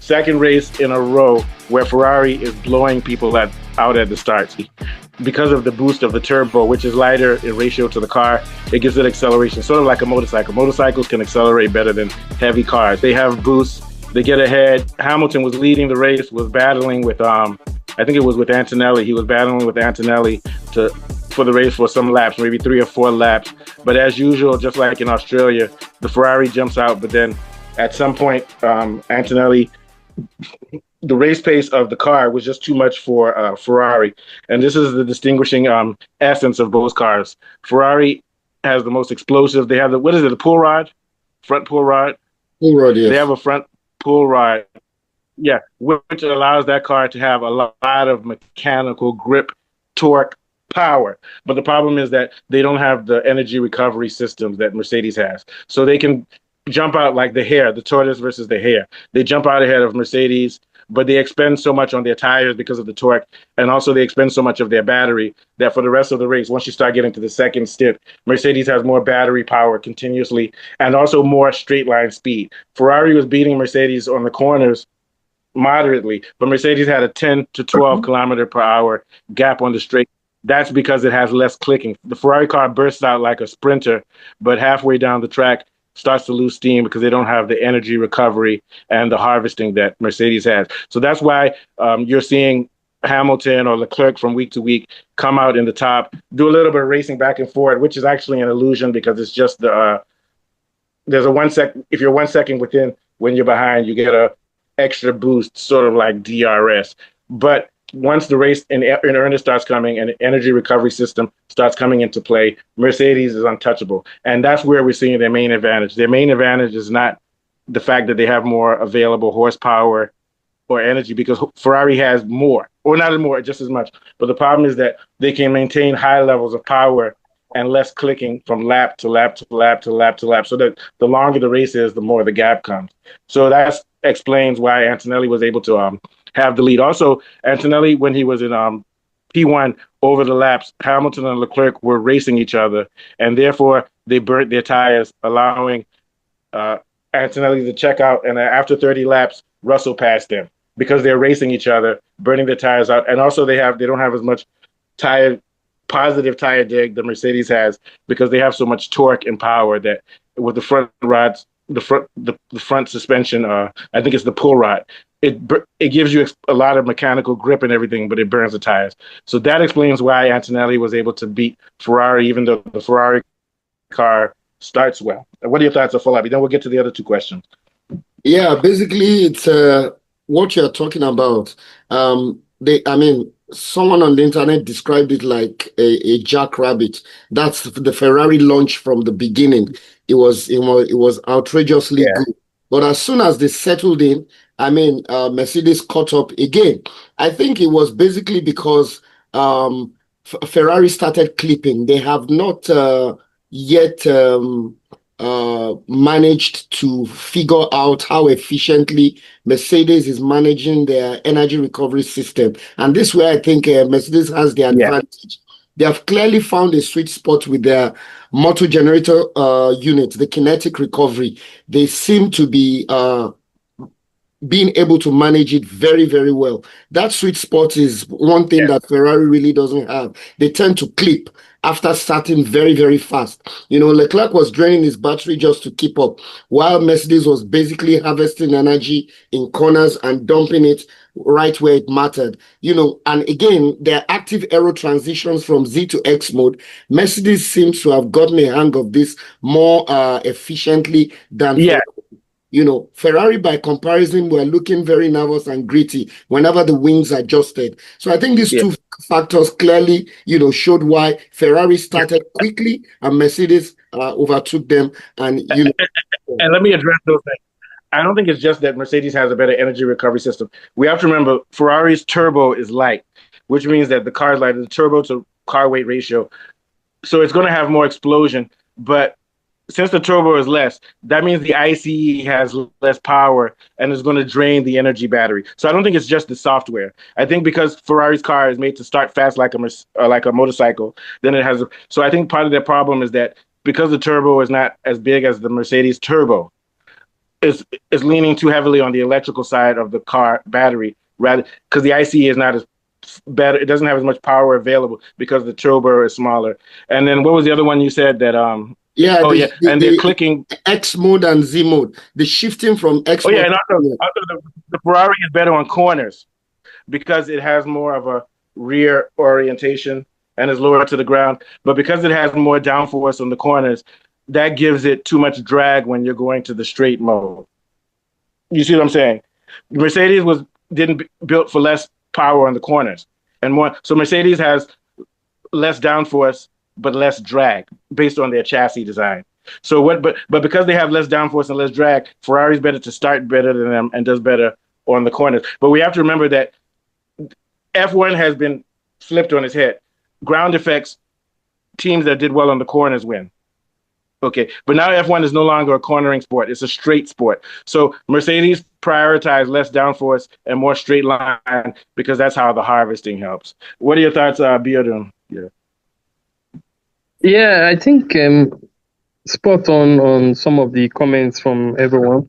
second race in a row where Ferrari is blowing people out at the start because of the boost of the turbo, which is lighter in ratio to the car. It gives it acceleration, sort of like a motorcycle. Motorcycles can accelerate better than heavy cars. They have boosts. They get ahead. Hamilton was leading the race, was battling with, I think it was with Antonelli. He was battling with Antonelli for the race for some laps, maybe 3 or 4 laps. But as usual, just like in Australia, the Ferrari jumps out, but then at some point, Antonelli, the race pace of the car was just too much for Ferrari. And this is the distinguishing essence of both cars. Ferrari has the most explosive. They have the pull rod? Front pull rod? Pull rod, yes. They have a front pull rod, yeah, which allows that car to have a lot of mechanical grip, torque, power. But the problem is that they don't have the energy recovery systems that Mercedes has. So they can jump out like the hare, the tortoise versus the hare. They jump out ahead of Mercedes, but they expend so much on their tires because of the torque, and also they expend so much of their battery that for the rest of the race, once you start getting to the second stint, Mercedes has more battery power continuously and also more straight line speed. Ferrari was beating Mercedes on the corners moderately, but Mercedes had a 10 to 12 kilometer per hour gap on the straight. That's because it has less clicking. The Ferrari car bursts out like a sprinter, but halfway down the track starts to lose steam because they don't have the energy recovery and the harvesting that Mercedes has. So that's why you're seeing Hamilton or Leclerc from week to week come out in the top, do a little bit of racing back and forth, which is actually an illusion because it's just there's a 1 second. If you're 1 second within when you're behind, you get a extra boost, sort of like DRS. But once the race in earnest starts coming and the energy recovery system starts coming into play, Mercedes is untouchable. And that's where we're seeing their main advantage. Their main advantage is not the fact that they have more available horsepower or energy, because Ferrari has more, or not more, just as much. But the problem is that they can maintain high levels of power and less clicking from lap to lap to lap to lap to lap. So that the longer the race is, the more the gap comes. So that explains why Antonelli was able to have the lead. Also, Antonelli, when he was in P1 over the laps, Hamilton and Leclerc were racing each other, and therefore they burnt their tires, allowing Antonelli to check out. And after 30 laps, Russell passed them because they're racing each other, burning their tires out. And also they don't have as much positive tire dig the Mercedes has because they have so much torque and power that with the front rods, the front suspension, I think it's the pull rod. It gives you a lot of mechanical grip and everything, but it burns the tires. So that explains why Antonelli was able to beat Ferrari, even though the Ferrari car starts well. What are your thoughts on Falabi? Then we'll get to the other two questions. Yeah, basically, it's what you're talking about. Someone on the internet described it like a jackrabbit. That's the Ferrari launch from the beginning. It was outrageously good. But as soon as they settled in, Mercedes caught up again. I think it was basically because Ferrari started clipping. They have not yet managed to figure out how efficiently Mercedes is managing their energy recovery system. And this way, I think Mercedes has the advantage. They have clearly found a sweet spot with their motor generator unit, the kinetic recovery. They seem to be being able to manage it very, very well. That sweet spot is one thing that Ferrari really doesn't have. They tend to clip after starting very, very fast. Leclerc was draining his battery just to keep up, while Mercedes was basically harvesting energy in corners and dumping it right where it mattered. And again, their active aero transitions from Z to X mode, Mercedes seems to have gotten a hang of this more efficiently than Ferrari. Ferrari, by comparison, were looking very nervous and gritty whenever the wings adjusted. So I think these two factors clearly, showed why Ferrari started quickly and Mercedes overtook them. And let me address those things. I don't think it's just that Mercedes has a better energy recovery system. We have to remember Ferrari's turbo is light, which means that the car is lighter, the turbo to car weight ratio. So it's going to have more explosion, but since the turbo is less, that means the ICE has less power and is going to drain the energy battery. So I don't think it's just the software. I think because Ferrari's car is made to start fast like a motorcycle, then it has. So I think part of their problem is that because the turbo is not as big as the Mercedes turbo, is is leaning too heavily on the electrical side of the car battery rather because the ICE is not as better. It doesn't have as much power available because the turbo is smaller. And then what was the other one you said that Yeah, oh yeah, and they're clicking. X mode and Z mode. The shifting from X Oh yeah, mode. and also the Ferrari is better on corners because it has more of a rear orientation and is lower to the ground. But because it has more downforce on the corners, that gives it too much drag when you're going to the straight mode. You see what I'm saying? Mercedes was didn't built for less power on the corners and more. So Mercedes has less downforce but less drag based on their chassis design. So what? But because they have less downforce and less drag, Ferrari's better to start better than them and does better on the corners. But we have to remember that F1 has been flipped on its head. Ground effects, teams that did well on the corners win. Okay, but now F1 is no longer a cornering sport; it's a straight sport. So Mercedes prioritize less downforce and more straight line because that's how the harvesting helps. What are your thoughts, Biodun? Yeah, Yeah, I think spot on some of the comments from everyone.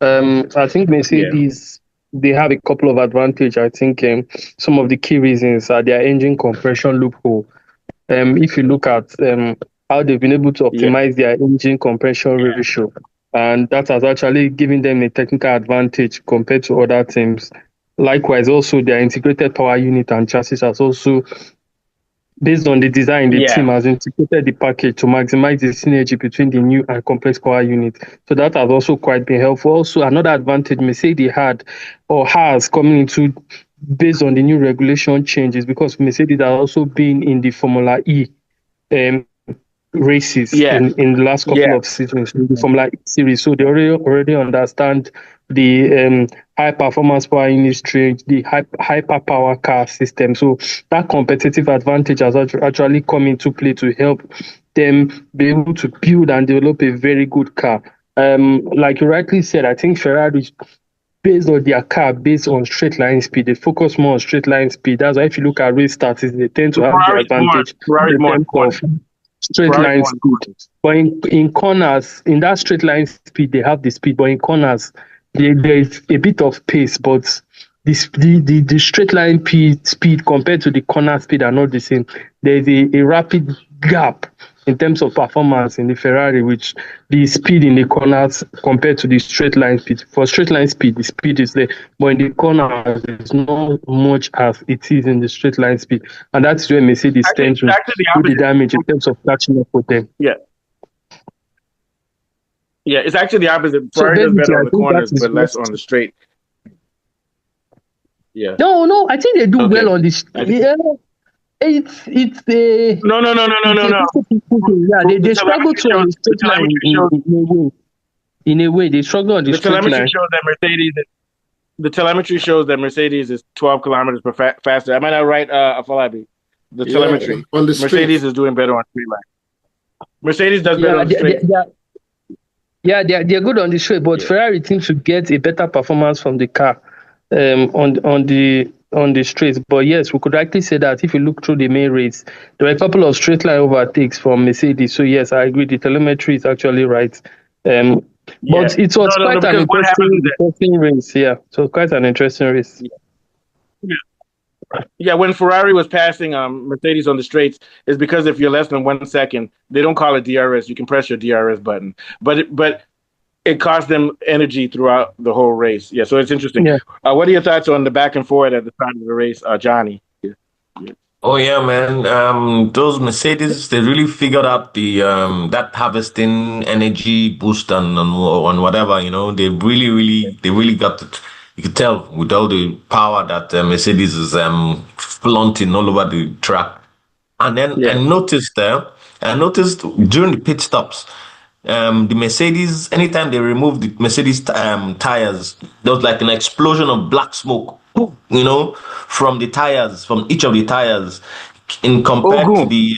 I think yeah, Mercedes, they have a couple of advantage. I think some of the key reasons are their engine compression loophole. If you look at how they've been able to yeah, optimize their engine compression ratio, and that has actually given them a technical advantage compared to other teams. Likewise, also their integrated power unit and chassis has also, based on the design, the yeah. team has integrated the package to maximize the synergy between the new and complex power unit. So that has also quite been helpful. Also, another advantage Mercedes had or has coming into based on the new regulation changes because Mercedes has also been in the Formula E um, races Yeah, in the last couple yeah. of seasons in the Formula E series. So they already understand the high performance power industry, the hyper power car system. So that competitive advantage has actually come into play to help them be able to build and develop a very good car. Like you rightly said, I think Ferrari, based on their car, based on straight line speed, they focus more on straight line speed. That's why if you look at race stats, they tend to So have the advantage Ferrari's in more terms of important. straight Ferrari's line more speed. important. But in corners, in that straight line speed, they have the speed. But in corners, there is a bit of pace. But the straight line speed compared to the corner speed are not the same. There is a rapid gap in terms of performance in the Ferrari, which the speed in the corners compared to the straight line speed. For straight line speed, the speed is there, but in the corners, it's not much as it is in the straight line speed, and that's where Mercedes Actually, tends it's to actually the do the opposite. damage in terms of catching up with them. Yeah, yeah. It's actually the opposite. So Ferrari does basically, better on I the think that corners, is but what. less on the straight. Yeah. No, I think they do well Okay. on this. I think, Yeah, it's a no, no, no, no, no, it's no, a no. difficult thing. Yeah, The they struggle telemetry to on shows. the The straight line telemetry shows. in a way. In a way, they struggle on the The straight telemetry line. shows that Mercedes. The telemetry shows that Mercedes is 12 kilometers per faster. Am I not right, Afalabi? The Yeah, telemetry. on the Mercedes streets. is doing better on straight line. Mercedes does better Yeah, on the straight. they're good on the straight, but Yeah. Ferrari seems to get a better performance from the car on the straight. But yes, we could actually say that if you look through the main race, there were a couple of straight line overtakes from Mercedes. So yes, I agree. The telemetry is actually right. Yeah. But it was No, no, no. quite an Because what happens is interesting race. Yeah, so quite an interesting race. that. Yeah, when Ferrari was passing Mercedes on the straights, is because if you're less than 1 second, they don't call it DRS. You can press your DRS button, but it cost them energy throughout the whole race. Yeah, so it's interesting. Yeah. What are your thoughts on the back and forth at the start of the race, Johnny? Yeah. Oh yeah, man. Those Mercedes, they really figured out the that harvesting energy boost and whatever, they really got it. You could tell with all the power that Mercedes is flaunting all over the track. And then Yeah. I noticed during the pit stops, the Mercedes, anytime they removed the Mercedes tires, there was like an explosion of black smoke, from the tires, from each of the tires, in compared to Ogun. the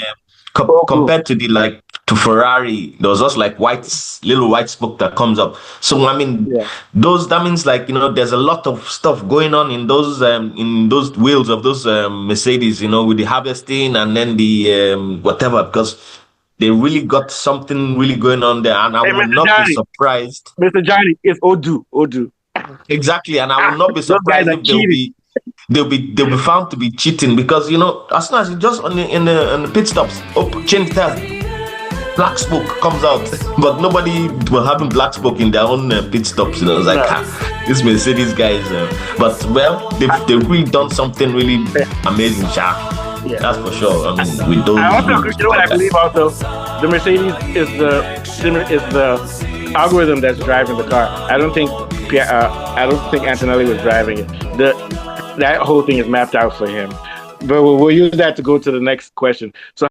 Ogun. compared to the like to Ferrari, there was just like little white smoke that comes up. So I mean, Yeah. that means like there's a lot of stuff going on in those wheels of those Mercedes, with the harvesting and then the whatever because they really got something really going on there, and I Hey, will Mr. not be Johnny, surprised. Mr. Johnny, it's Odu. Exactly, and I will not be Those guys surprised are if cheating. they'll be found to be cheating, because as soon as you just in the pit stops, change tires, black smoke comes out, but nobody will having black smoke in their own pit stops. It's like, this Mercedes guys. But well, they've really done something really amazing, Sha. Yeah. That's for sure. I mean, with those. I also, you know what I believe also, the Mercedes is the algorithm that's driving the car. I don't think Antonelli was driving it. That whole thing is mapped out for him. But we'll use that to go to the next question. So